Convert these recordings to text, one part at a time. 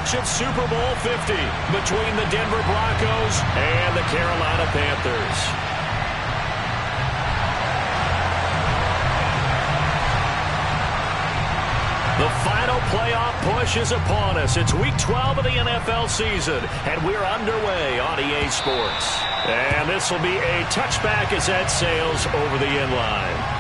rematch of Super Bowl 50 between the Denver Broncos and the Carolina Panthers. The final playoff push is upon us. It's Week 12 of the NFL season, and we're underway on EA Sports. And this will be a touchback as that sails over the end line.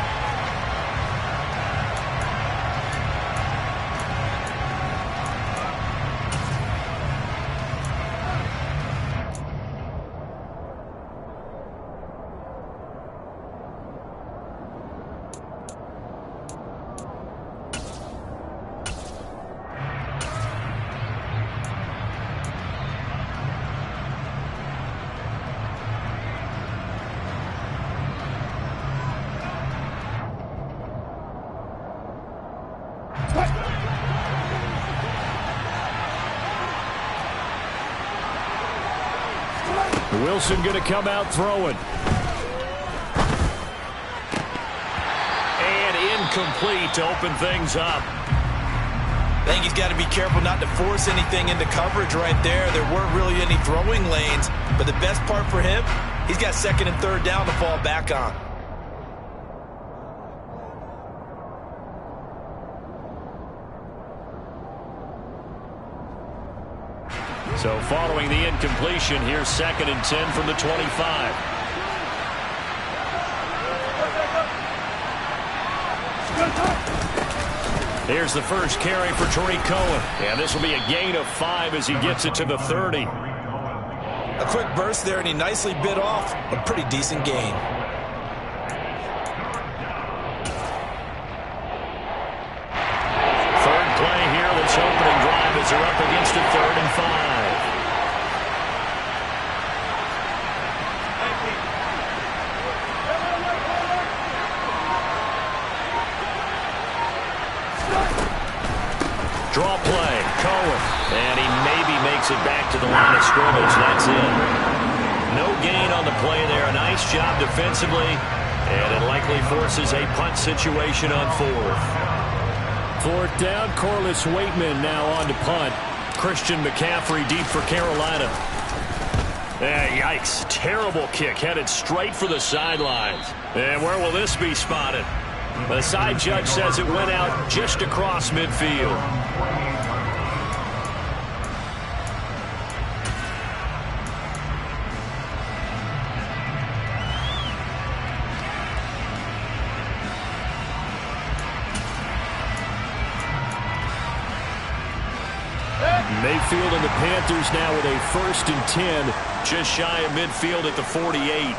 Wilson going to come out throwing. And incomplete to open things up. I think he's got to be careful not to force anything into coverage right there. There weren't really any throwing lanes, but the best part for him, he's got second and third down to fall back on. So following the incompletion, here's 2nd and 10 from the 25. Here's the first carry for Tariq Cohen. And this will be a gain of 5 as he gets it to the 30. A quick burst there, and he nicely bit off a pretty decent gain. Third play here, this opening drive as they're up against a 3rd and 5. Draw play, Cohen, and he maybe makes it back to the line of scrimmage. That's it. No gain on the play there. A nice job defensively, and it likely forces a punt situation on 4th. 4th down, Corliss Waitman now on to punt. Christian McCaffrey deep for Carolina. Yikes, terrible kick, headed straight for the sidelines. And where will this be spotted? The side judge says it went out just across midfield. Mayfield and the Panthers now with a 1st and 10, just shy of midfield at the 48.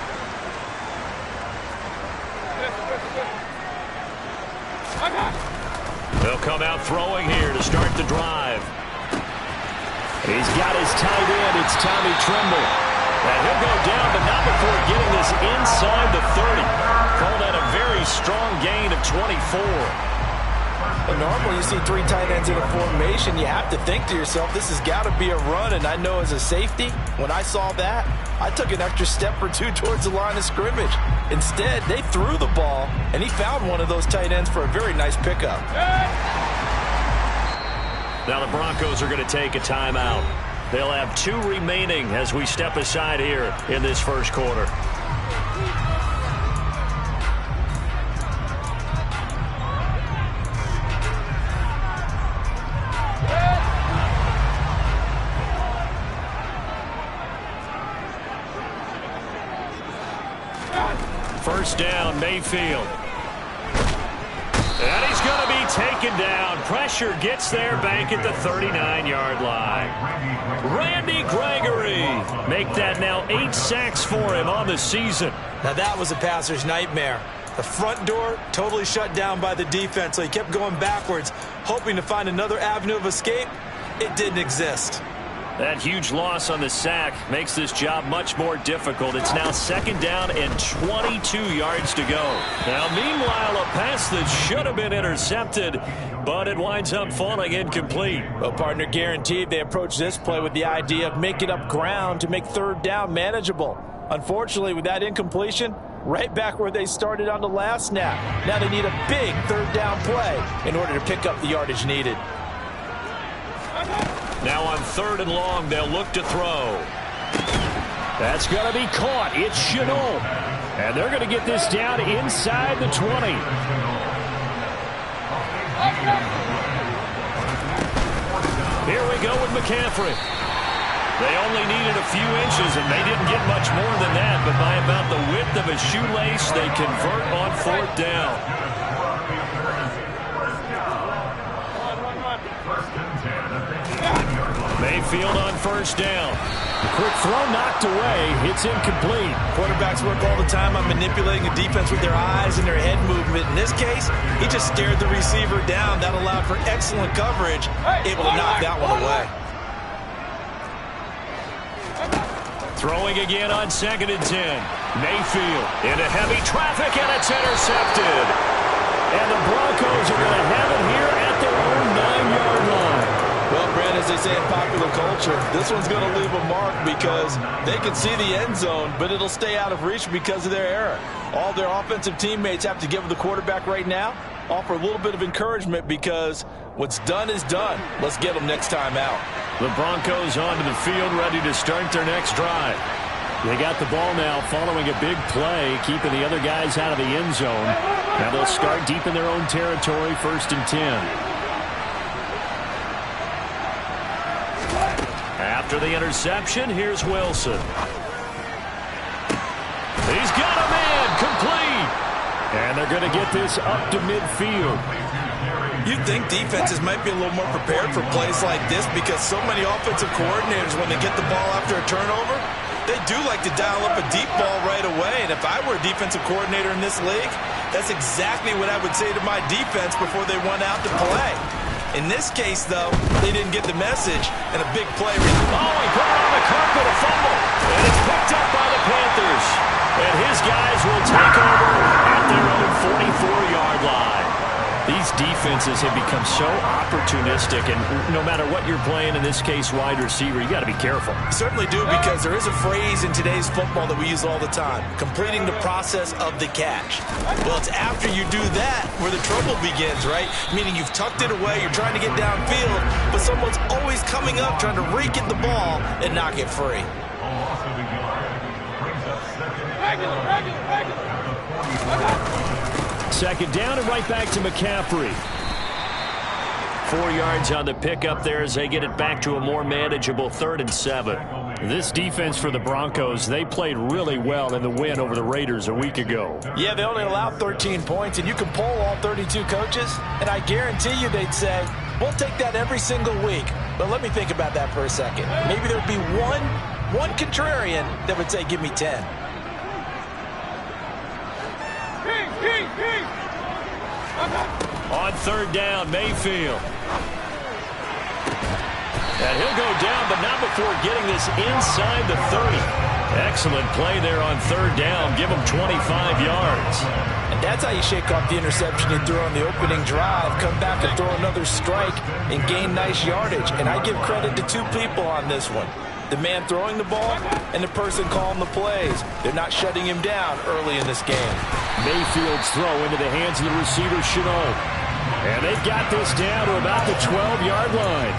They'll come out throwing here to start the drive. He's got his tight end. It's Tommy Tremble. And he'll go down, but not before getting this inside the 30. Call that a very strong gain of 24. Well, normally you see 3 tight ends in a formation, you have to think to yourself, this has got to be a run. And I know as a safety, when I saw that, I took an extra step or 2 towards the line of scrimmage. Instead, they threw the ball, and he found one of those tight ends for a very nice pickup. Now the Broncos are going to take a timeout. They'll have 2 remaining as we step aside here in this first quarter. First down, Mayfield. And he's going to be taken down. Pressure gets there back at the 39-yard line. Randy Gregory. Make that now 8 sacks for him on the season. Now that was a passer's nightmare. The front door totally shut down by the defense, so he kept going backwards, hoping to find another avenue of escape. It didn't exist. That huge loss on the sack makes this job much more difficult. It's now 2nd down and 22 yards to go. Now, meanwhile, a pass that should have been intercepted, but it winds up falling incomplete. Well, partner, guaranteed they approach this play with the idea of making up ground to make 3rd down manageable. Unfortunately, with that incompletion, right back where they started on the last snap. Now they need a big 3rd down play in order to pick up the yardage needed. Now on 3rd and long. They'll look to throw. That's going to be caught. It's Chenault. And they're going to get this down inside the 20. Here we go with McCaffrey. They only needed a few inches, and they didn't get much more than that. But by about the width of a shoelace, they convert on 4th down. Mayfield on 1st down. Quick throw knocked away. It's incomplete. Quarterbacks work all the time on manipulating the defense with their eyes and their head movement. In this case, he just stared the receiver down. That allowed for excellent coverage, able to knock that one away. Throwing again on 2nd and 10. Mayfield into heavy traffic, and it's intercepted. And the Broncos are going to have it here at their own 9-yard line. Well, Brand, as they say in popular culture, this one's going to leave a mark because they can see the end zone, but it'll stay out of reach because of their error. All their offensive teammates have to give the quarterback right now, offer a little bit of encouragement because what's done is done. Let's get them next time out. The Broncos onto the field, ready to start their next drive. They got the ball now following a big play, keeping the other guys out of the end zone. Now they'll start deep in their own territory, 1st and 10. After the interception, here's Wilson. He's got a man, complete. And they're going to get this up to midfield. You'd think defenses might be a little more prepared for plays like this because so many offensive coordinators, when they get the ball after a turnover, they do like to dial up a deep ball right away. And if I were a defensive coordinator in this league, that's exactly what I would say to my defense before they went out to play. In this case, though, they didn't get the message, and a big play. Oh, he put it on the carpet, a fumble, and it's picked up by the Panthers. And his guys will take over at their own 44-yard line. These defenses have become so opportunistic, and no matter what you're playing, in this case wide receiver, you got to be careful. You certainly do, because there is a phrase in today's football that we use all the time, completing the process of the catch. Well, it's after you do that where the trouble begins, right? Meaning you've tucked it away, you're trying to get downfield, but someone's always coming up trying to rake at the ball and knock it free. Second down and right back to McCaffrey. 4 yards on the pickup there as they get it back to a more manageable 3rd and 7. This defense for the Broncos, they played really well in the win over the Raiders a week ago. Yeah, they only allowed 13 points, and you can poll all 32 coaches, and I guarantee you they'd say, we'll take that every single week. But let me think about that for a second. Maybe there'd be one contrarian that would say, give me 10. On 3rd down, Mayfield. And he'll go down, but not before getting this inside the 30. Excellent play there on 3rd down. Give him 25 yards. And that's how you shake off the interception you threw on the opening drive. Come back and throw another strike and gain nice yardage. And I give credit to two people on this one. The man throwing the ball and the person calling the plays. They're not shutting him down early in this game. Mayfield's throw into the hands of the receiver, Chenault. And they've got this down to about the 12-yard line.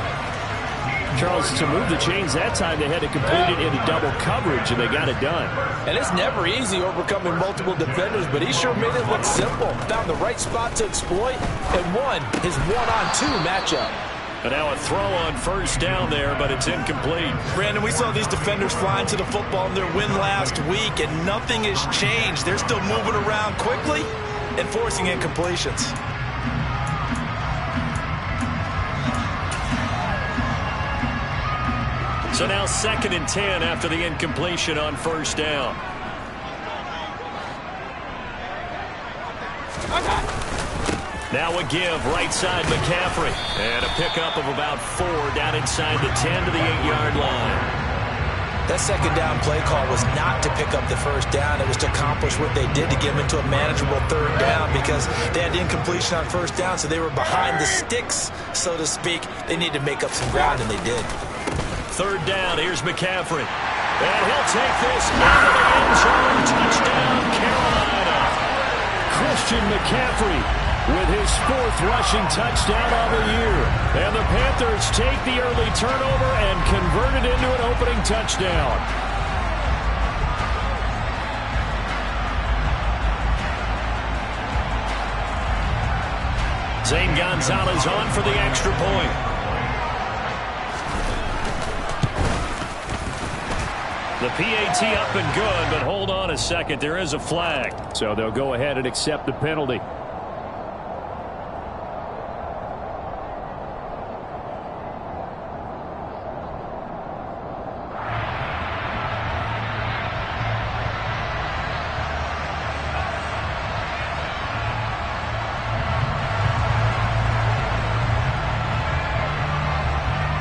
Charles, to move the chains that time, they had to complete it into double coverage, and they got it done. And it's never easy overcoming multiple defenders, but he sure made it look simple. Found the right spot to exploit and won his one-on-two matchup. And now a throw on 1st down there, but it's incomplete. Brandon, we saw these defenders flying to the football in their win last week, and nothing has changed. They're still moving around quickly and forcing incompletions. So now 2nd and 10 after the incompletion on 1st down. Now a give, right side McCaffrey. And a pickup of about 4 down inside the 10 to the 8-yard line. That 2nd down play call was not to pick up the 1st down. It was to accomplish what they did to get them into a manageable 3rd down because they had incompletion on 1st down, so they were behind the sticks, so to speak. They needed to make up some ground, and they did. 3rd down, here's McCaffrey. And he'll take this into the end zone. Touchdown, Carolina. Christian McCaffrey with his 4th rushing touchdown of the year. And the Panthers take the early turnover and converted into an opening touchdown. Zane Gonzalez on for the extra point. The PAT up and good, but hold on a second. There is a flag. So they'll go ahead and accept the penalty.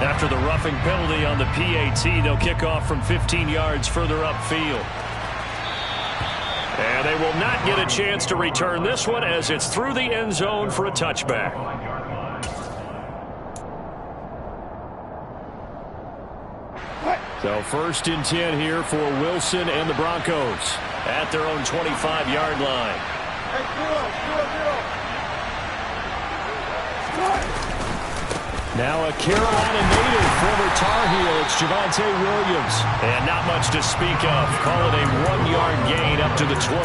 After the roughing penalty on the PAT, they'll kick off from 15 yards further upfield. And they will not get a chance to return this one as it's through the end zone for a touchback. So 1st and 10 here for Wilson and the Broncos at their own 25-yard line. Now a Carolina native, former Tar Heel, it's Javonte Williams. And not much to speak of. Call it a 1-yard gain up to the 26.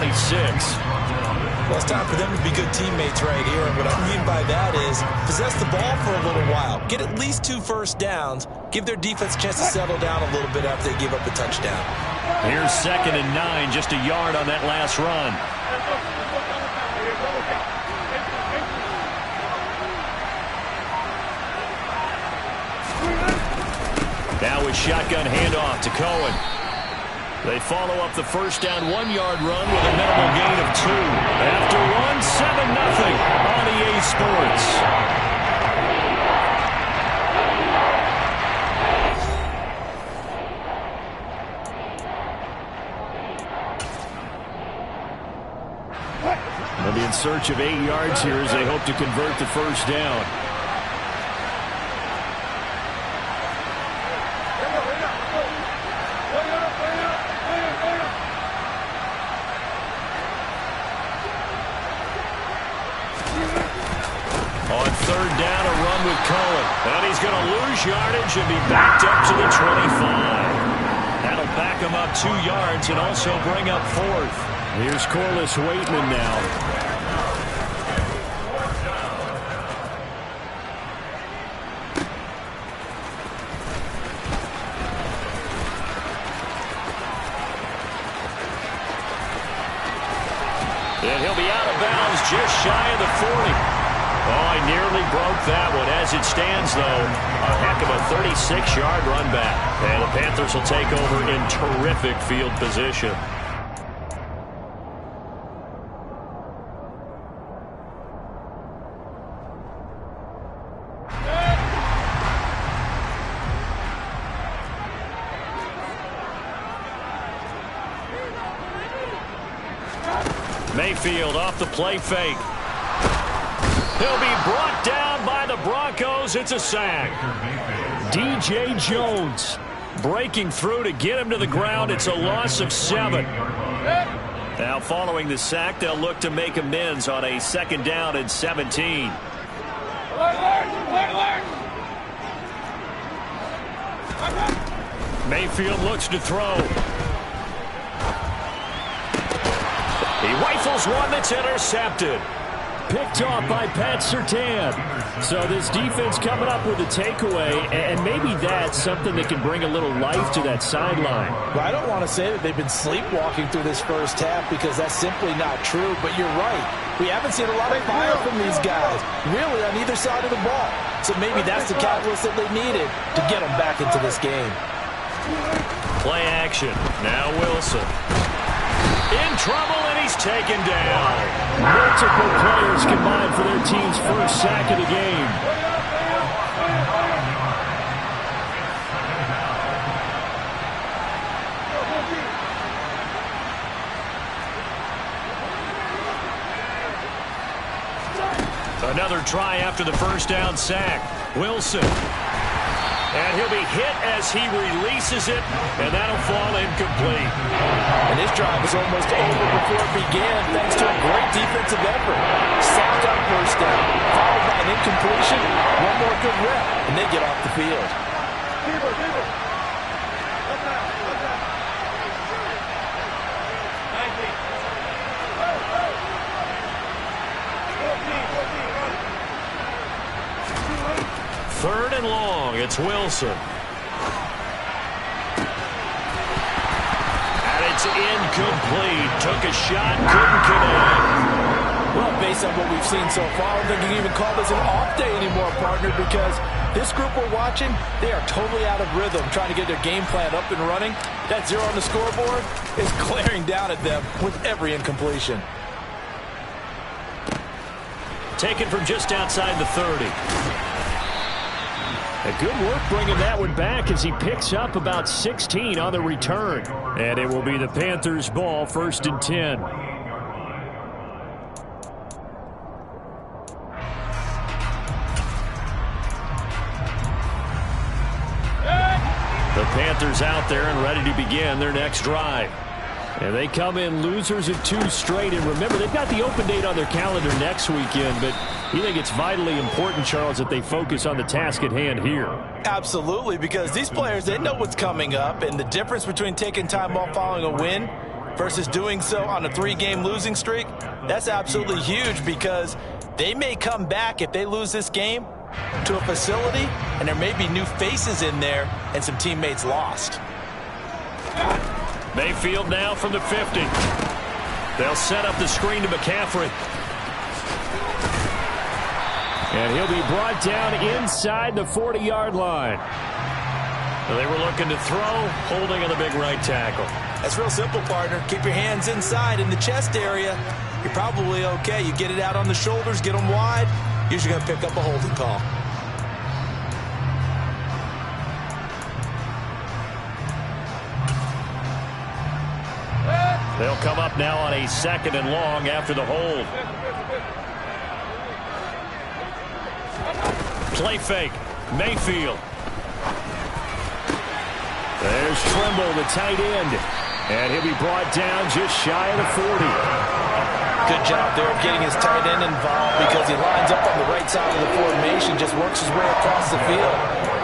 Well, it's time for them to be good teammates right here. And what I mean by that is possess the ball for a little while. Get at least 2 first downs. Give their defense a chance to settle down a little bit after they give up a touchdown. Here's 2nd and 9, just a yard on that last run. Now with shotgun handoff to Cohen. They follow up the first down 1-yard run with a minimal gain of 2. After one, 7-0 on EA Sports. They'll be in search of 8 yards here as they hope to convert the first down. On 3rd down, a run with Cohen. And he's going to lose yardage and be backed up to the 25. That'll back him up 2 yards and also bring up 4th. Here's Corliss Waitman now. And he'll be out of bounds just shy of the 40. Oh, he nearly broke that one. As it stands, though, a heck of a 36-yard run back. And the Panthers will take over in terrific field position. Mayfield off the play fake. He'll be brought down by the Broncos. It's a sack. DJ Jones breaking through to get him to the ground. It's a loss of 7. Now following the sack, they'll look to make amends on a 2nd down and 17. Mayfield looks to throw. He rifles one that's intercepted. Picked off by Pat Surtain. So this defense coming up with a takeaway, and maybe that's something that can bring a little life to that sideline. Well, I don't want to say that they've been sleepwalking through this first half because that's simply not true, but you're right. We haven't seen a lot of fire from these guys, really on either side of the ball. So maybe that's the catalyst that they needed to get them back into this game. Play action. Now Wilson. In trouble, and he's taken down. Multiple players combined for their team's first sack of the game. Another try after the first down sack. Wilson. And he'll be hit as he releases it, and that'll fall incomplete. And this drive was almost over before it began, thanks to a great defensive effort. Sacked on first down, followed by an incompletion, one more good rep, and they get off the field. Third and long. It's Wilson. And it's incomplete. Took a shot, couldn't connect. Well, based on what we've seen so far, I don't think you can even call this an off day anymore, partner, because this group we're watching, they are totally out of rhythm, trying to get their game plan up and running. That 0 on the scoreboard is glaring down at them with every incompletion. Taken from just outside the 30. A good work bringing that one back as he picks up about 16 on the return. And it will be the Panthers' ball, 1st and 10. The Panthers out there and ready to begin their next drive. And they come in losers of 2 straight. And remember, they've got the open date on their calendar next weekend. But you think it's vitally important, Charles, that they focus on the task at hand here? Absolutely, because these players, they know what's coming up. And the difference between taking time off following a win versus doing so on a 3-game losing streak, that's absolutely huge, because they may come back if they lose this game to a facility, and there may be new faces in there and some teammates lost. Mayfield now from the 50. They'll set up the screen to McCaffrey. And he'll be brought down inside the 40-yard line. They were looking to throw, holding on the big right tackle. That's real simple, partner. Keep your hands inside in the chest area. You're probably okay. You get it out on the shoulders, get them wide. Usually going to pick up a holding call. They'll come up now on a 2nd and long after the hold. Play fake. Mayfield. There's Trimble, the tight end. And he'll be brought down just shy of the 40. Good job there of getting his tight end involved, because he lines up on the right side of the formation, just works his way across the field.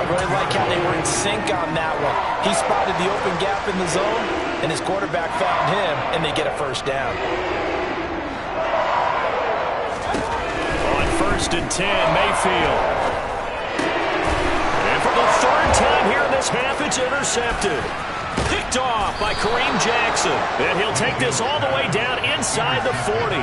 I really like how they were in sync on that one. He spotted the open gap in the zone, and his quarterback found him, and they get a 1st down. On 1st and 10, Mayfield. And for the 3rd time here in this half, it's intercepted. Picked off by Kareem Jackson. And he'll take this all the way down inside the 40.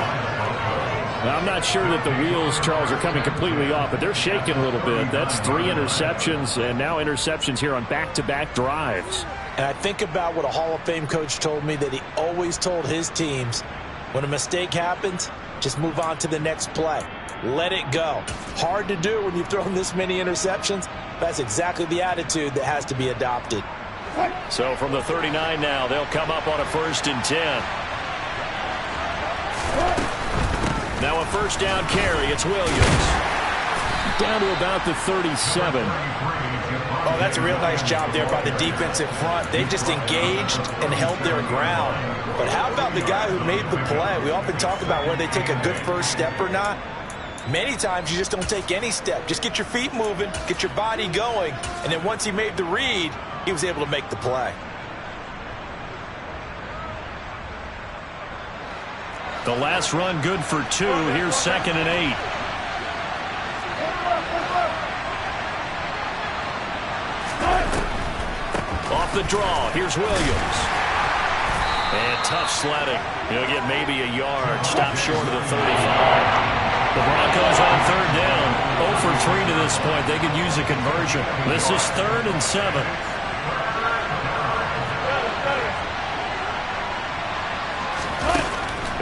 Now, I'm not sure that the wheels, Charles, are coming completely off, but they're shaking a little bit. That's 3 interceptions, and now interceptions here on back-to-back drives. And I think about what a Hall of Fame coach told me, that he always told his teams, when a mistake happens, just move on to the next play. Let it go. Hard to do when you've thrown this many interceptions. That's exactly the attitude that has to be adopted. So from the 39 now, they'll come up on a 1st and 10. Now a 1st down carry. It's Williams. Down to about the 37. Oh, that's a real nice job there by the defensive front. They just engaged and held their ground. But how about the guy who made the play? We often talk about whether they take a good first step or not. Many times you just don't take any step. Just get your feet moving, get your body going, and then once he made the read, he was able to make the play. The last run good for 2. Here's 2nd and 8. Off the draw. Here's Williams. And tough sledding. He'll get maybe a yard. Stop short of the 35. The Broncos on 3rd down. 0 for 3 to this point. They could use a conversion. This is 3rd and 7.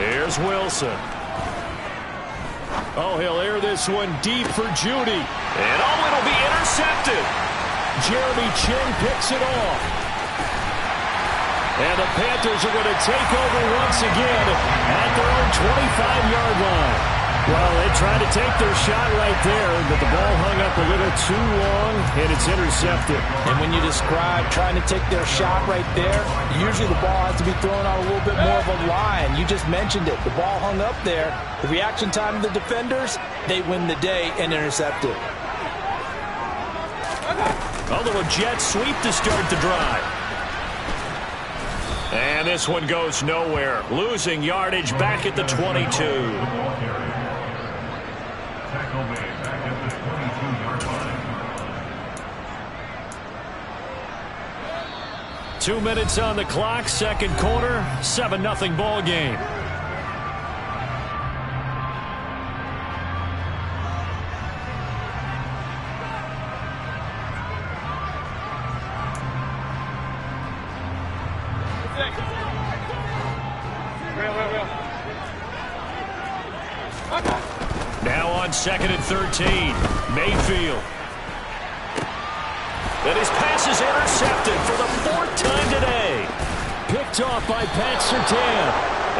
Here's Wilson. Oh, he'll air this one deep for Judy. And oh, it'll be intercepted. Jeremy Chin picks it off. And the Panthers are going to take over once again at their own 25-yard line. Well, they tried to take their shot right there, but the ball hung up a little too long, and it's intercepted. And when you describe trying to take their shot right there, usually the ball has to be thrown out a little bit more of a line. You just mentioned it. The ball hung up there. The reaction time of the defenders, they win the day and intercept it. A little jet sweep to start the drive. And this one goes nowhere. Losing yardage back at the 22. 2 minutes on the clock, second quarter, 7-0 ball game. Now on 2nd and 13, Mayfield. And his pass is intercepted for the 4th time today. Picked off by Pat Surtain.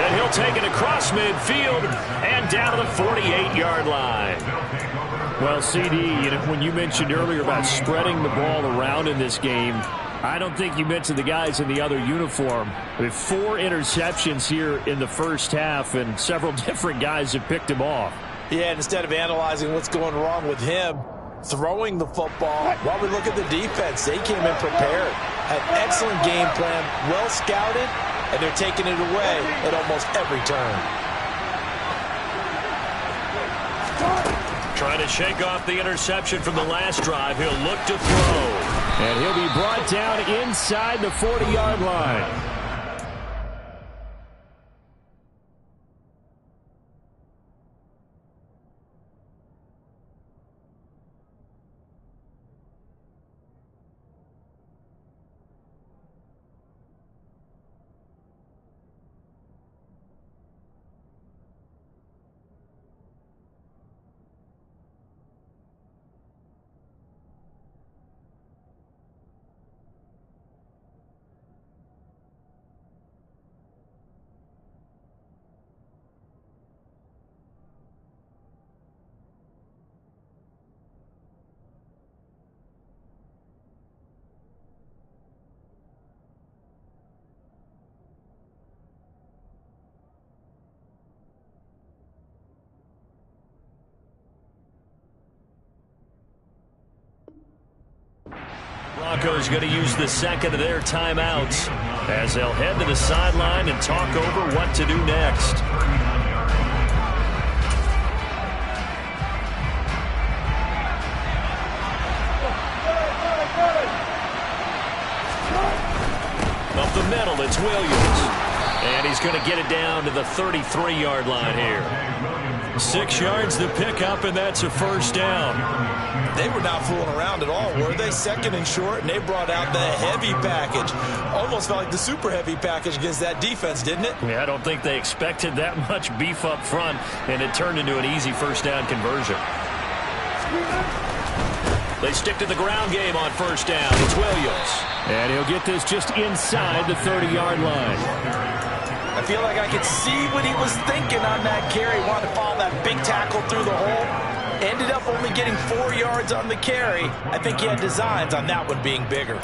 And he'll take it across midfield and down to the 48-yard line. Well, CD, when you mentioned earlier about spreading the ball around in this game, I don't think you mentioned the guys in the other uniform. With 4 interceptions here in the first half, and several different guys have picked him off. Yeah, and instead of analyzing what's going wrong with him, throwing the football, while we look at the defense, they came in prepared. Had excellent game plan, well scouted, and they're taking it away at almost every turn. Trying to shake off the interception from the last drive. He'll look to throw. And he'll be brought down inside the 40-yard line. Broncos going to use the second of their timeouts as they'll head to the sideline and talk over what to do next. Up the middle, it's Williams. And he's going to get it down to the 33-yard line here. 6 yards to pick up, and that's a first down. They were not fooling around at all, were they? 2nd and short, and they brought out the heavy package. Almost felt like the super heavy package against that defense, didn't it? Yeah, I don't think they expected that much beef up front, and it turned into an easy first down conversion. They stick to the ground game on first down. It's Williams. And he'll get this just inside the 30-yard line. I feel like I could see what he was thinking on that carry. Wanted to follow that big tackle through the hole. Ended up only getting 4 yards on the carry. I think he had designs on that one being bigger.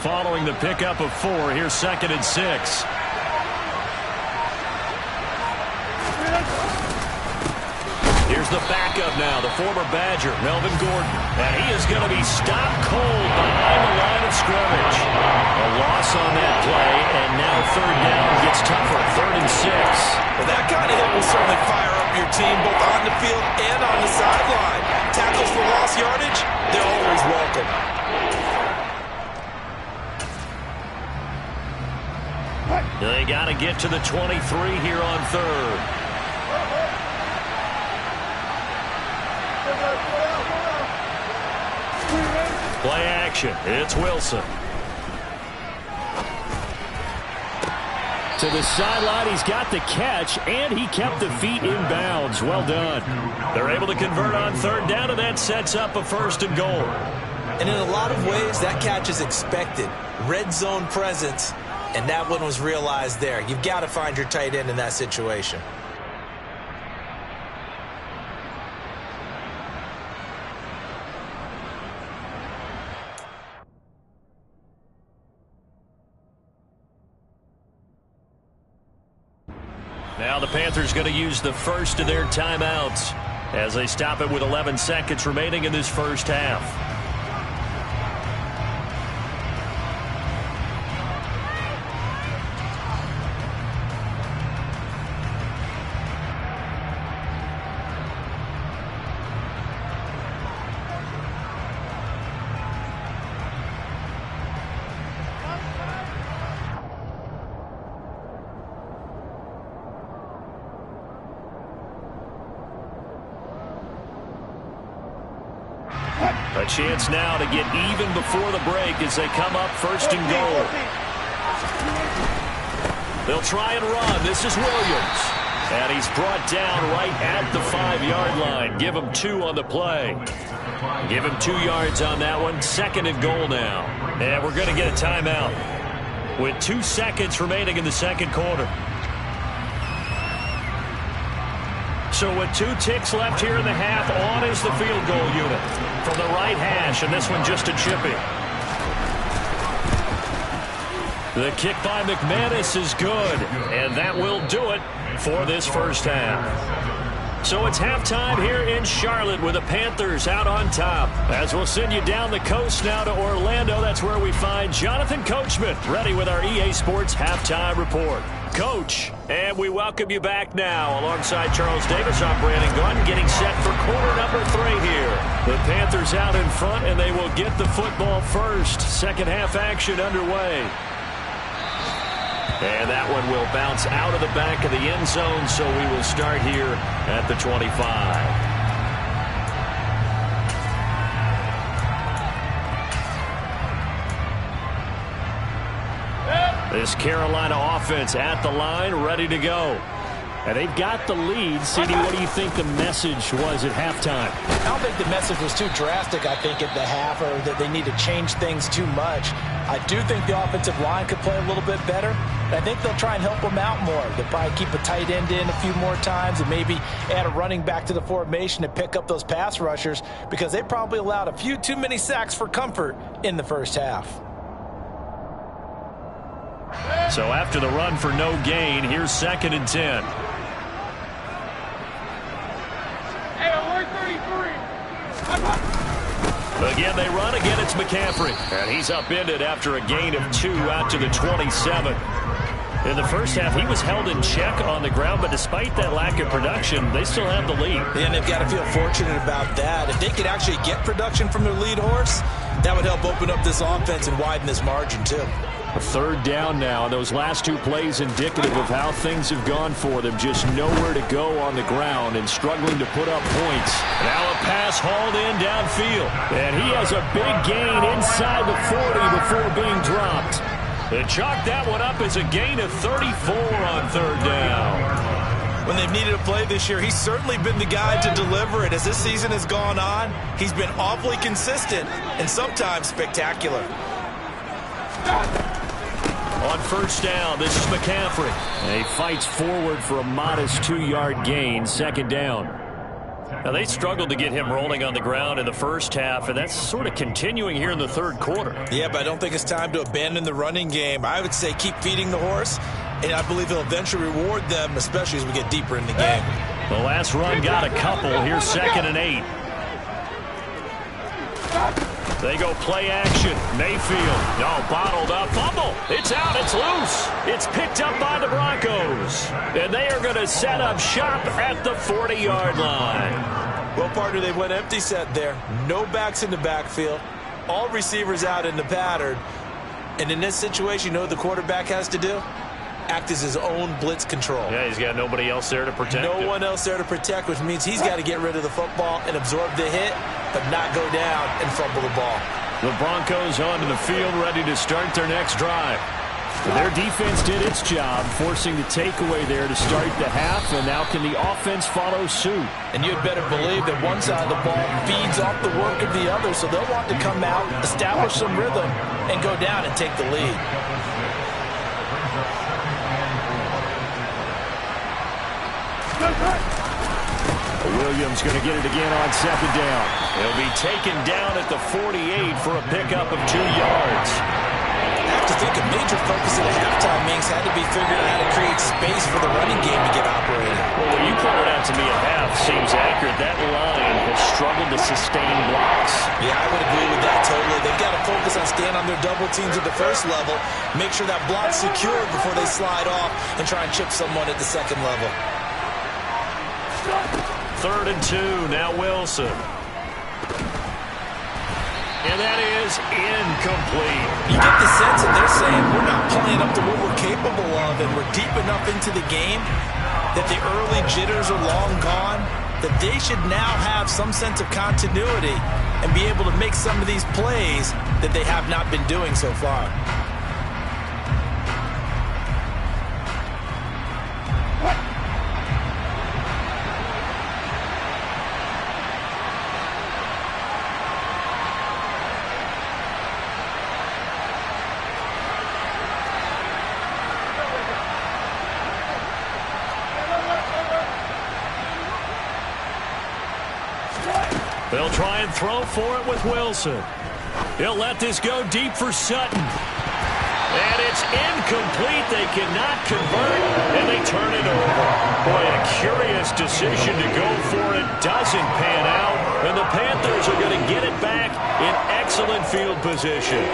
Following the pickup of 4, here's 2nd and 6. Here's the backup now, the former Badger, Melvin Gordon. And he is going to be stopped cold behind the line of scrimmage. A loss on that play, and now 3rd down gets tougher, 3rd and 6. Well, that kind of hit will certainly fire up your team, both on the field and on the sideline. Tackles for lost yardage, they're always welcome. They got to get to the 23 here on 3rd. Play action. It's Wilson. To the sideline, he's got the catch, and he kept the feet in bounds. Well done. They're able to convert on 3rd down, and that sets up a 1st and goal. And in a lot of ways, that catch is expected. Red zone presence, and that one was realized there. You've got to find your tight end in that situation. Now the Panthers going to use the first of their timeouts as they stop it with 11 seconds remaining in this first half. A chance now to get even before the break as they come up first and goal. They'll try and run. This is Williams. And he's brought down right at the 5-yard line. Give him 2 on the play. Give him 2 yards on that one. Second and goal now. And we're going to get a timeout with 2 seconds remaining in the second quarter. So with 2 ticks left here in the half, on is the field goal unit from the right hash, and this one just a chippy. The kick by McManus is good, and that will do it for this first half. So it's halftime here in Charlotte with the Panthers out on top. As we'll send you down the coast now to Orlando, that's where we find Jonathan Coachman ready with our EA Sports halftime report. Coach, and we welcome you back now alongside Charles Davis. I'm Brandon Gunn getting set for quarter number 3 here. The Panthers out in front, and they will get the football first. Second half action underway. And that one will bounce out of the back of the end zone, so we will start here at the 25. This Carolina offense at the line, ready to go. And they've got the lead. CD, what do you think the message was at halftime? I don't think the message was too drastic, I think, at the half, or that they need to change things too much. I do think the offensive line could play a little bit better. And I think they'll try and help them out more. They'll probably keep a tight end in a few more times and maybe add a running back to the formation to pick up those pass rushers, because they probably allowed a few too many sacks for comfort in the first half. So after the run for no gain, here's 2nd and 10. Again, they run. Again, it's McCaffrey. And he's upended after a gain of 2 out to the 27. In the first half, he was held in check on the ground, but despite that lack of production, they still have the lead. And they've got to feel fortunate about that. If they could actually get production from their lead horse, that would help open up this offense and widen this margin, too. A 3rd down now. Those last 2 plays indicative of how things have gone for them. Just nowhere to go on the ground and struggling to put up points. Now a pass hauled in downfield. And he has a big gain inside the 40 before being dropped. They chalk that one up as a gain of 34 on 3rd down. When they've needed a play this year, he's certainly been the guy to deliver it. As this season has gone on, he's been awfully consistent and sometimes spectacular. On 1st down, this is McCaffrey. And he fights forward for a modest 2-yard gain, 2nd down. Now, they struggled to get him rolling on the ground in the first half, and that's sort of continuing here in the 3rd quarter. Yeah, but I don't think it's time to abandon the running game. I would say keep feeding the horse, and I believe he'll eventually reward them, especially as we get deeper in the game. The last run got a couple. Here's 2nd and 8. They go play action. Mayfield. No, bottled up. Fumble. It's out. It's loose. It's picked up by the Broncos. And they are going to set up shop at the 40-yard line. Well, partner, they went empty set there. No backs in the backfield. All receivers out in the pattern. And in this situation, you know what the quarterback has to do? Act as his own blitz control. Yeah, he's got nobody else there to protect him. No one else there to protect, which means he's got to get rid of the football and absorb the hit, but not go down and fumble the ball. The Broncos onto the field, ready to start their next drive. Their defense did its job, forcing the takeaway there to start the half, and now can the offense follow suit? And you'd better believe that one side of the ball feeds off the work of the other, so they'll want to come out, establish some rhythm, and go down and take the lead. Williams going to get it again on 2nd down. He'll be taken down at the 48 for a pickup of 2 yards. I have to think a major focus at halftime, Minks, had to be figuring out how to create space for the running game to get operating. Well, what you pointed out to me at half seems accurate. That line has struggled to sustain blocks. Yeah, I would agree with that totally. They've got to focus on staying on their double teams at the first level, make sure that block's secured before they slide off and try and chip someone at the second level. 3rd and 2, now Wilson. And that is incomplete. You get the sense that they're saying we're not playing up to what we're capable of, and we're deep enough into the game that the early jitters are long gone, that they should now have some sense of continuity and be able to make some of these plays that they have not been doing so far. They'll try and throw for it with Wilson. He'll let this go deep for Sutton. And it's incomplete. They cannot convert, and they turn it over. Boy, a curious decision to go for it. Doesn't pan out, and the Panthers are going to get it back in excellent field position.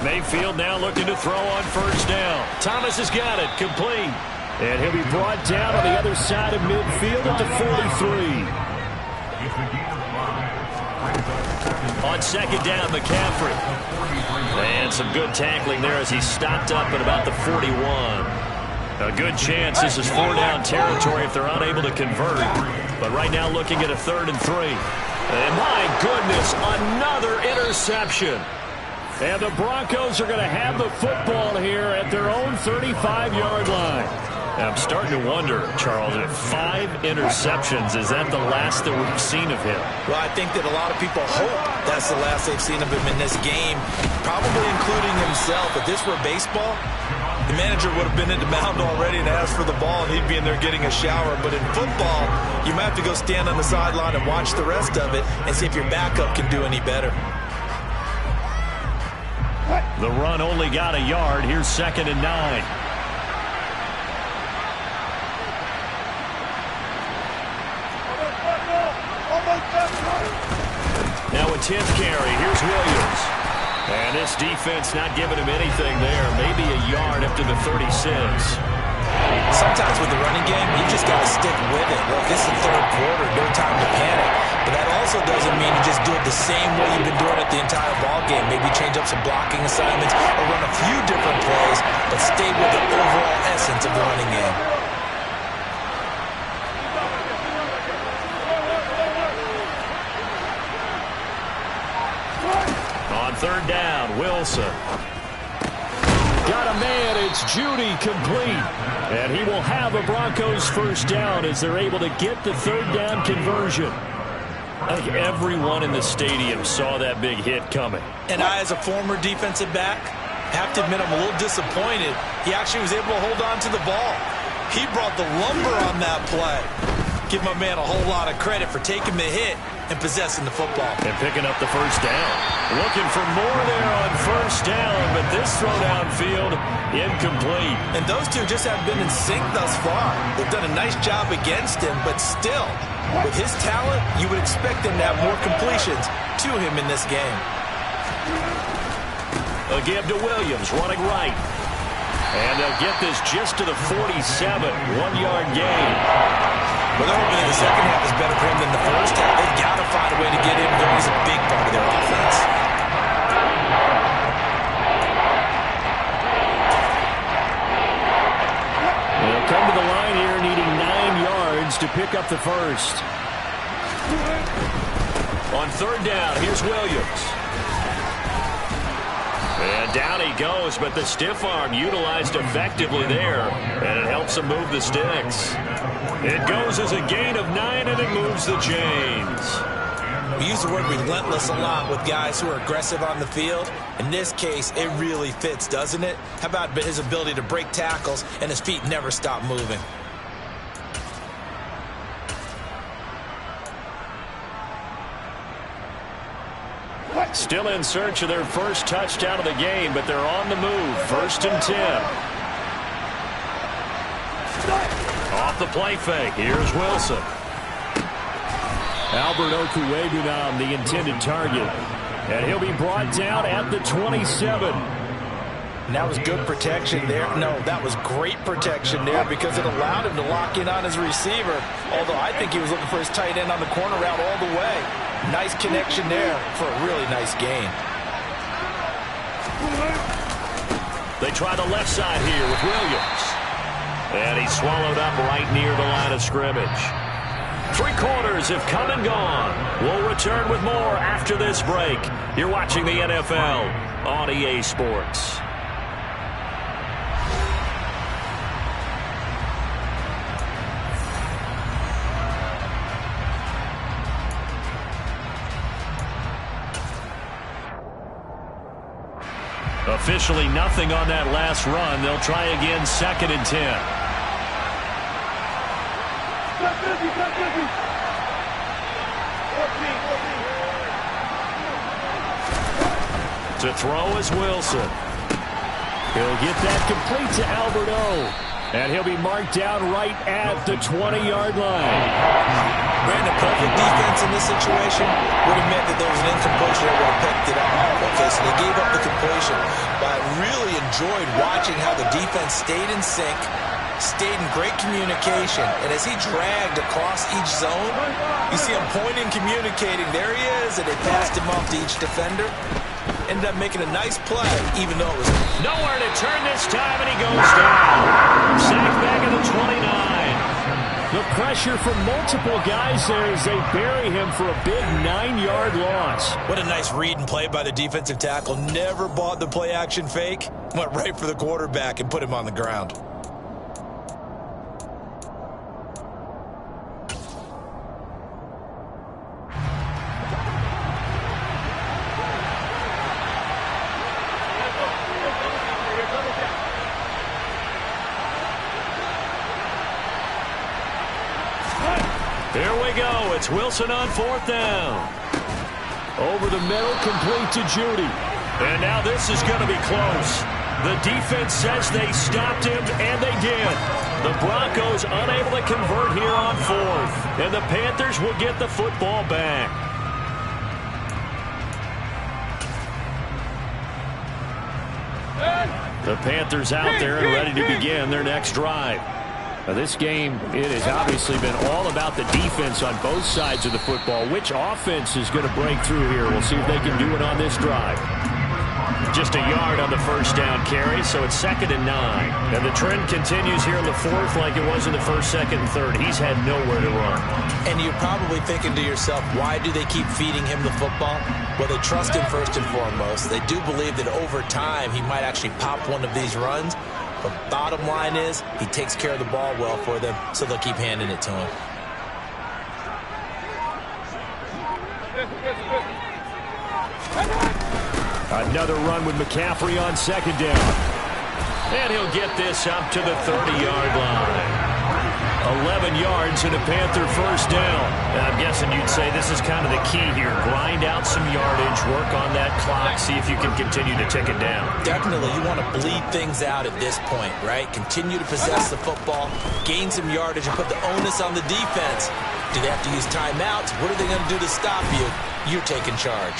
Mayfield now looking to throw on 1st down. Thomas has got it, complete. And he'll be brought down on the other side of midfield at the 43. On 2nd down, McCaffrey. And some good tackling there as he stopped up at about the 41. A good chance this is 4-down territory if they're unable to convert. But right now looking at a 3rd and 3. And my goodness, another interception. And the Broncos are going to have the football here at their own 35-yard line. I'm starting to wonder, Charles, if 5 interceptions, is that the last that we've seen of him? Well, I think that a lot of people hope that's the last they've seen of him in this game, probably including himself. If this were baseball, the manager would have been in the mound already and asked for the ball, and he'd be in there getting a shower. But in football, you might have to go stand on the sideline and watch the rest of it and see if your backup can do any better. The run only got a yard. Here's 2nd and 9. Now a 10th carry. Here's Williams. And this defense not giving him anything there. Maybe a yard up to the 36. Sometimes with the running game, you just got to stick with it. Look, this is the 3rd quarter. No time to panic. But that also doesn't mean you just do it the same way you've been doing it the entire ball game. Maybe change up some blocking assignments or run a few different plays, but stay with the overall essence of the running game. On 3rd down, Wilson. Got a man, it's Judy, complete. And he will have a Broncos 1st down as they're able to get the 3rd down conversion. I think everyone in the stadium saw that big hit coming. And I, as a former defensive back, have to admit I'm a little disappointed. He actually was able to hold on to the ball. He brought the lumber on that play. Give my man a whole lot of credit for taking the hit and possessing the football. And picking up the 1st down. Looking for more there on 1st down, but this throw downfield, incomplete. And those two just have been in sync thus far. They've done a nice job against him, but still, with his talent, you would expect them to have more completions to him in this game. A give to Williams, running right. And they'll get this just to the 47, 1-yard gain. Well, they're hoping the second half is better for him than the first half. They've got to find a way to get him going. He's a big part of their offense. They'll come to the line here needing 9 yards to pick up the 1st. On 3rd down, here's Williams. And down he goes, but the stiff arm utilized effectively there, and it helps him move the sticks. It goes as a gain of 9, and it moves the chains. We use the word relentless a lot with guys who are aggressive on the field. In this case, it really fits, doesn't it? How about his ability to break tackles and his feet never stop moving? Still in search of their first touchdown of the game, but they're on the move. 1st and 10. Off the play fake. Here's Wilson. Albert Okuegbunam, the intended target. And he'll be brought down at the 27. And that was good protection there. No, that was great protection there because it allowed him to lock in on his receiver. Although I think he was looking for his tight end on the corner route all the way. Nice connection there for a really nice gain. They try the left side here with Williams. And he's swallowed up right near the line of scrimmage. 3 quarters have come and gone. We'll return with more after this break. You're watching the NFL on EA Sports. Officially nothing on that last run. They'll try again 2nd and 10. To throw is Wilson. He'll get that complete to Albert O. And he'll be marked down right at the 20-yard line. Brandon, perfect defense in this situation would have meant that there was an incompletion that would have picked it off. Okay, so they gave up the completion. But I really enjoyed watching how the defense stayed in sync, stayed in great communication. And as he dragged across each zone, you see him pointing, communicating. There he is, and they passed him off to each defender. Ended up making a nice play, even though it was nowhere to turn this time, and he goes down. Sacked back at the 29. The pressure from multiple guys there as they bury him for a big 9-yard loss. What a nice read and play by the defensive tackle. Never bought the play-action fake. Went right for the quarterback and put him on the ground. Here we go. It's Wilson on 4th down. Over the middle, complete to Judy. And now this is going to be close. The defense says they stopped him, and they did. The Broncos unable to convert here on 4th. And the Panthers will get the football back. The Panthers out there and ready to begin their next drive. Now this game, it has obviously been all about the defense on both sides of the football. Which offense is going to break through here? We'll see if they can do it on this drive. Just a yard on the 1st down carry, so it's 2nd and 9. And the trend continues here in the 4th like it was in the 1st, 2nd, and 3rd. He's had nowhere to run. And you're probably thinking to yourself, why do they keep feeding him the football? Well, they trust him first and foremost. They do believe that over time he might actually pop one of these runs. But bottom line is, he takes care of the ball well for them, so they'll keep handing it to him. Another run with McCaffrey on 2nd down. And he'll get this up to the 30-yard line. 11 yards and a Panther 1st down. And I'm guessing you'd say this is kind of the key here. Grind out some yardage, work on that clock, see if you can continue to tick it down. Definitely. You want to bleed things out at this point, right? Continue to possess the football, gain some yardage, and put the onus on the defense. Do they have to use timeouts? What are they going to do to stop you? You're taking charge.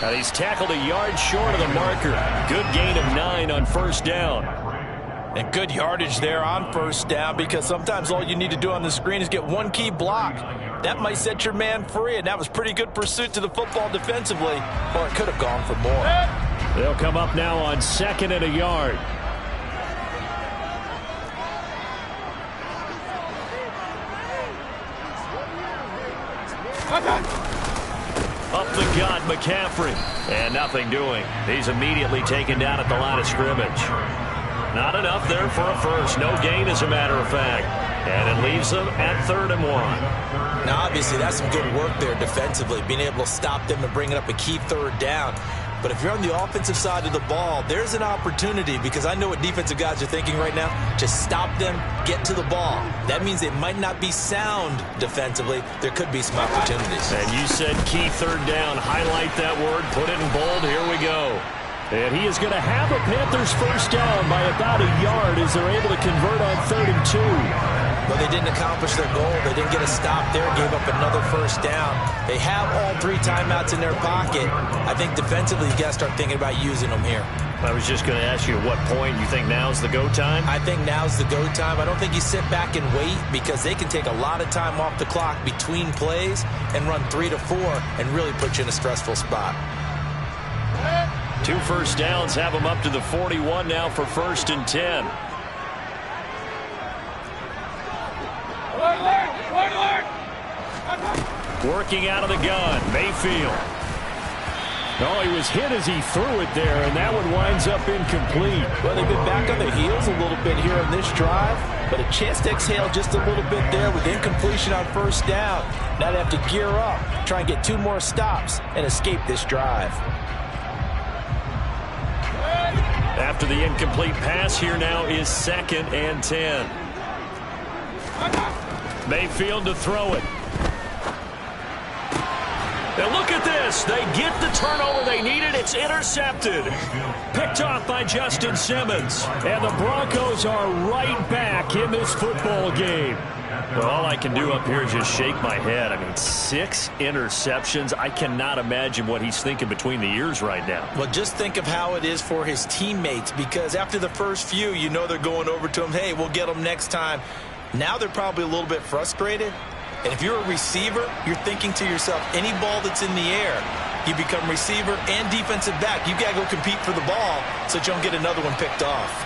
Now he's tackled a yard short of the marker. Good gain of 9 on 1st down. And good yardage there on 1st down, because sometimes all you need to do on the screen is get one key block. That might set your man free, and that was pretty good pursuit to the football defensively. Or it could have gone for more. They'll come up now on 2nd and a yard. Up the gut, McCaffrey. And nothing doing. He's immediately taken down at the line of scrimmage. Not enough there for a first. No gain, as a matter of fact. And it leaves them at 3rd and 1. Now, obviously, that's some good work there defensively, being able to stop them and bringing up a key 3rd down. But if you're on the offensive side of the ball, there's an opportunity, because I know what defensive guys are thinking right now. Just stop them, get to the ball. That means they might not be sound defensively. There could be some opportunities. And you said key 3rd down. Highlight that word. Put it in bold. Here we go. And he is going to have a Panthers first down by about a yard as they're able to convert on 3rd and 2. Well, they didn't accomplish their goal. They didn't get a stop there, gave up another first down. They have all 3 timeouts in their pocket. I think defensively, you got to start thinking about using them here. I was just going to ask you at what point you think now's the go time? I think now's the go time. I don't think you sit back and wait, because they can take a lot of time off the clock between plays and run 3 to 4 and really put you in a stressful spot. 2 first downs have them up to the 41 now for 1st and 10. Working out of the gun, Mayfield. No, he was hit as he threw it there, and that one winds up incomplete. Well, they've been back on their heels a little bit here on this drive, but a chance to exhale just a little bit there with incompletion on first down. Now they have to gear up, try and get 2 more stops, and escape this drive. After the incomplete pass, here now is 2nd and 10. Mayfield to throw it. Now look at this. They get the turnover they needed. It's intercepted. Picked off by Justin Simmons. And the Broncos are right back in this football game. Well, all I can do up here is just shake my head. I mean, 6 interceptions. I cannot imagine what he's thinking between the ears right now. Well, just think of how it is for his teammates, because after the first few, you know they're going over to him, hey, we'll get them next time. Now they're probably a little bit frustrated. And if you're a receiver, you're thinking to yourself, any ball that's in the air, you become receiver and defensive back. You've got to go compete for the ball so that you don't get another one picked off.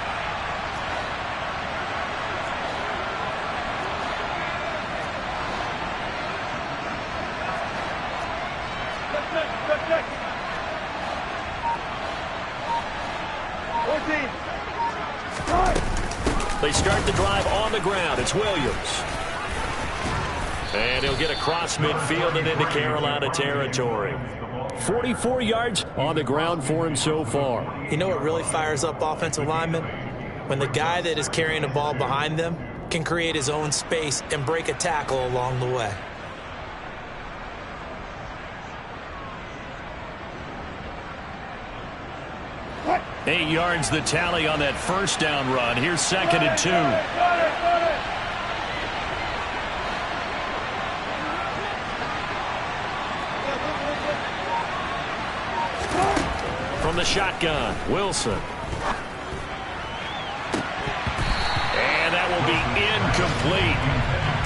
They start the drive on the ground. It's Williams. And he'll get across midfield and into Carolina territory. 44 yards on the ground for him so far. You know what really fires up offensive linemen? When the guy that is carrying the ball behind them can create his own space and break a tackle along the way. Eight yards the tally on that first down run. Here's 2nd and 2. From the shotgun, Wilson. And that will be incomplete.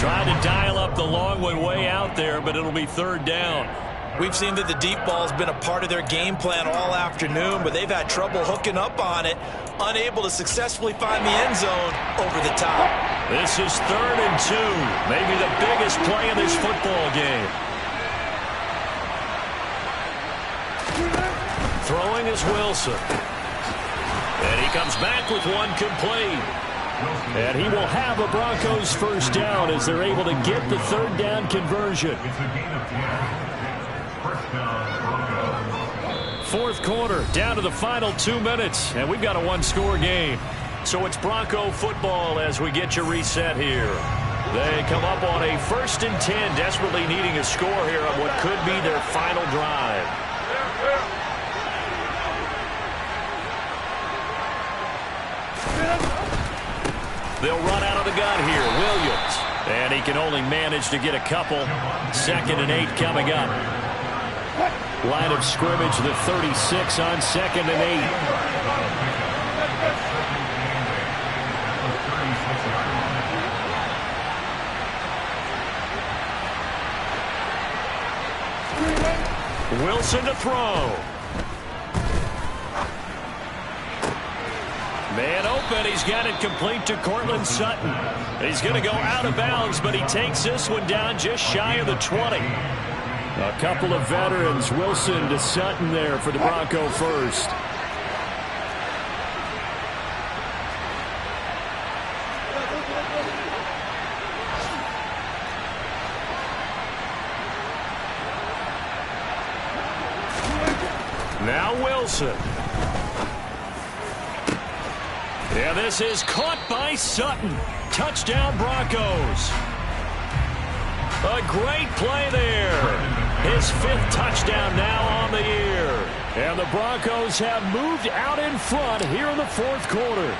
Trying to dial up the long one way out there, but it'll be 3rd down. We've seen that the deep ball has been a part of their game plan all afternoon, but they've had trouble hooking up on it, unable to successfully find the end zone over the top. This is 3rd and 2, maybe the biggest play in this football game. Throwing is Wilson. And he comes back with one complete. And he will have a Broncos first down as they're able to get the 3rd down conversion. 4th quarter, down to the final 2 minutes, and we've got a 1-score game. So it's Bronco football as we get you reset here. They come up on a 1st and 10, desperately needing a score here on what could be their final drive. They'll run out of the gun here. Williams. And he can only manage to get a couple. 2nd and 8 coming up. Line of scrimmage, the 36 on 2nd and 8. Wilson to throw. Man open. He's got it complete to Cortland Sutton. He's going to go out of bounds, but he takes this one down just shy of the 20. A couple of veterans, Wilson to Sutton there for the Bronco first. Wilson. Yeah, this is caught by Sutton. Touchdown, Broncos. A great play there. His 5th touchdown now on the year. And the Broncos have moved out in front here in the 4th quarter.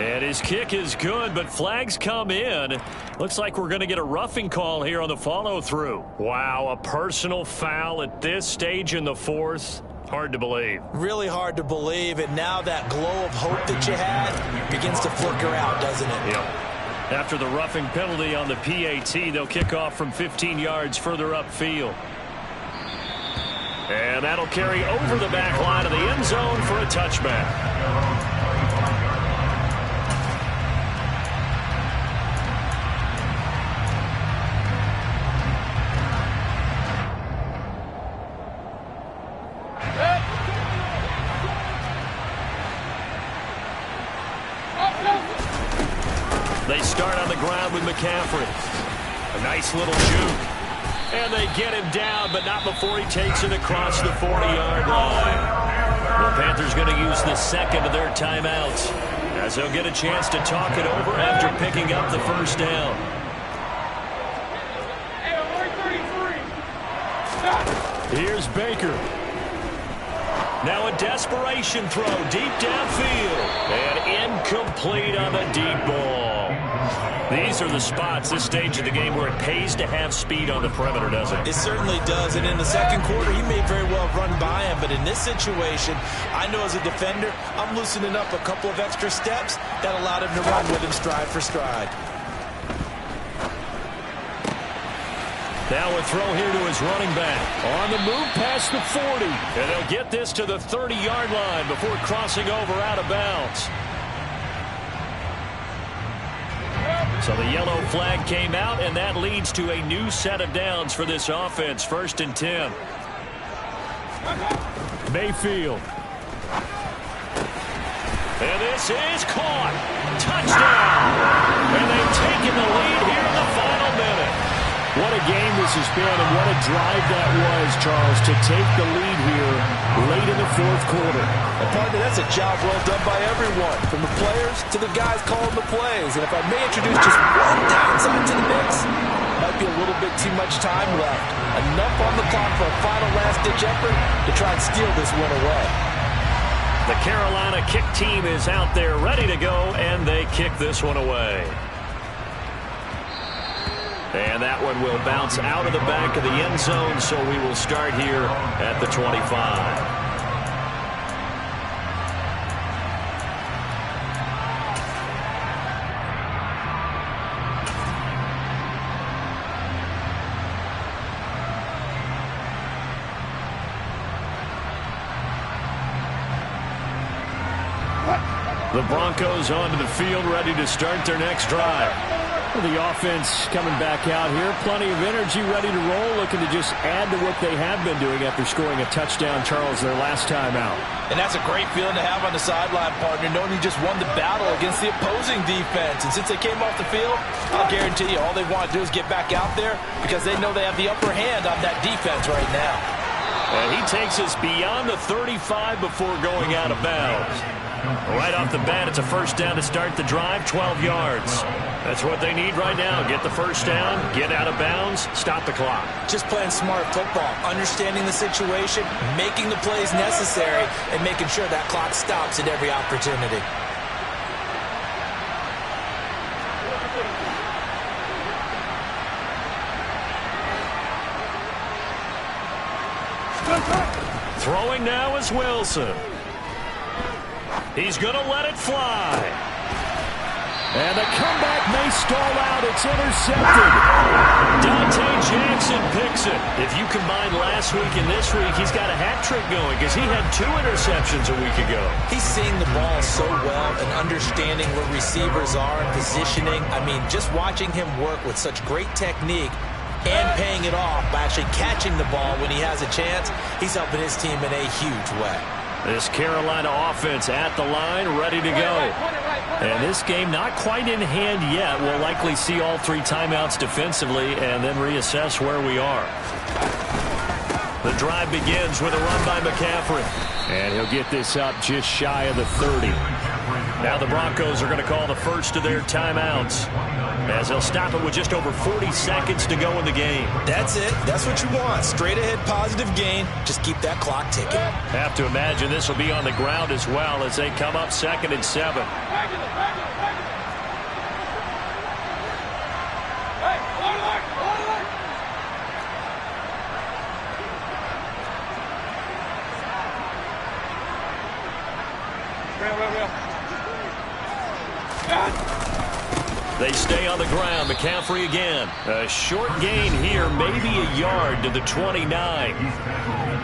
And his kick is good, but flags come in. Looks like we're going to get a roughing call here on the follow-through. Wow, a personal foul at this stage in the 4th. Hard to believe. Really hard to believe, and now that glow of hope that you had begins to flicker out, doesn't it? Yep. After the roughing penalty on the PAT, they'll kick off from 15 yards further upfield. And that'll carry over the back line of the end zone for a touchback. They start on the ground with McCaffrey. A nice little juke. And they get him down, but not before he takes it across the 40-yard line. The Panthers going to use the 2nd of their timeouts, as they'll get a chance to talk it over after picking up the first down. Here's Baker. Now a desperation throw deep downfield. And incomplete on the deep ball. These are the spots, this stage of the game, where it pays to have speed on the perimeter, doesn't it? It certainly does, and in the 2nd quarter, he may very well run by him, but in this situation, I know as a defender, I'm loosening up a couple of extra steps that allowed him to run with him stride for stride. Now a throw here to his running back. On the move past the 40. And they'll get this to the 30-yard line before crossing over out of bounds. So the yellow flag came out, and that leads to a new set of downs for this offense. 1st and 10. Mayfield. And this is caught. Touchdown. And they've taken the lead here in the final minute. What a game this has been, and what a drive that was, Charles, to take the lead here late in the 4th quarter. And partner, that's a job well done by everyone, from the players to the guys calling the plays. And if I may introduce just one downside to the mix, might be a little bit too much time left. Enough on the clock for a final last-ditch effort to try and steal this one away. The Carolina kick team is out there ready to go, and they kick this one away. And that one will bounce out of the back of the end zone, so we will start here at the 25. The Broncos onto the field, ready to start their next drive. The offense coming back out here. Plenty of energy, ready to roll, looking to just add to what they have been doing after scoring a touchdown, Charles, their last time out. And that's a great feeling to have on the sideline, partner, knowing you just won the battle against the opposing defense. And since they came off the field, I'll guarantee you all they want to do is get back out there because they know they have the upper hand on that defense right now. And he takes us beyond the 35 before going out of bounds. Right off the bat, it's a first down to start the drive, 12 yards. That's what they need right now. Get the first down, get out of bounds, stop the clock. Just playing smart football, understanding the situation, making the plays necessary, and making sure that clock stops at every opportunity. Throwing now is Wilson. He's going to let it fly. And the comeback may stall out. It's intercepted. Dante Jackson picks it. If you combine last week and this week, he's got a hat trick going because he had 2 interceptions a week ago. He's seeing the ball so well and understanding where receivers are and positioning. I mean, just watching him work with such great technique and paying it off by actually catching the ball when he has a chance, he's helping his team in a huge way. This Carolina offense at the line, ready to go. And this game not quite in hand yet. We'll likely see all 3 timeouts defensively and then reassess where we are. The drive begins with a run by McCaffrey. And he'll get this up just shy of the 30. Now the Broncos are going to call the first of their timeouts, as they'll stop it with just over 40 seconds to go in the game. That's it. That's what you want. Straight ahead positive gain. Just keep that clock ticking. Have to imagine this will be on the ground as well as they come up 2nd and 7. They stay on the ground. McCaffrey again. A short gain here, maybe a yard to the 29.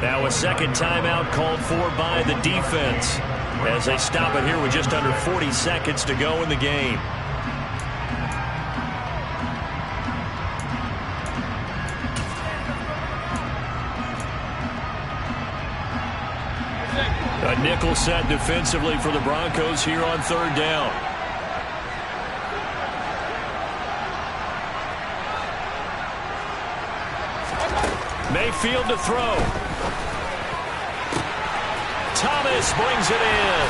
Now a second timeout called for by the defense, as they stop it here with just under 40 seconds to go in the game. A nickel set defensively for the Broncos here on 3rd down. Mayfield to throw. Thomas brings it in.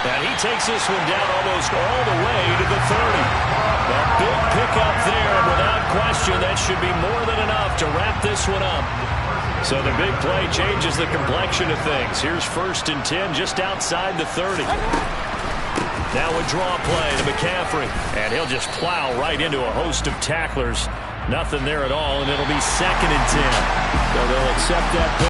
And he takes this one down almost all the way to the 30. A big pickup there, and without question, that should be more than enough to wrap this one up. So the big play changes the complexion of things. Here's 1st and 10 just outside the 30. Now a draw play to McCaffrey. And he'll just plow right into a host of tacklers. Nothing there at all, and it'll be 2nd and 10. So they'll accept that.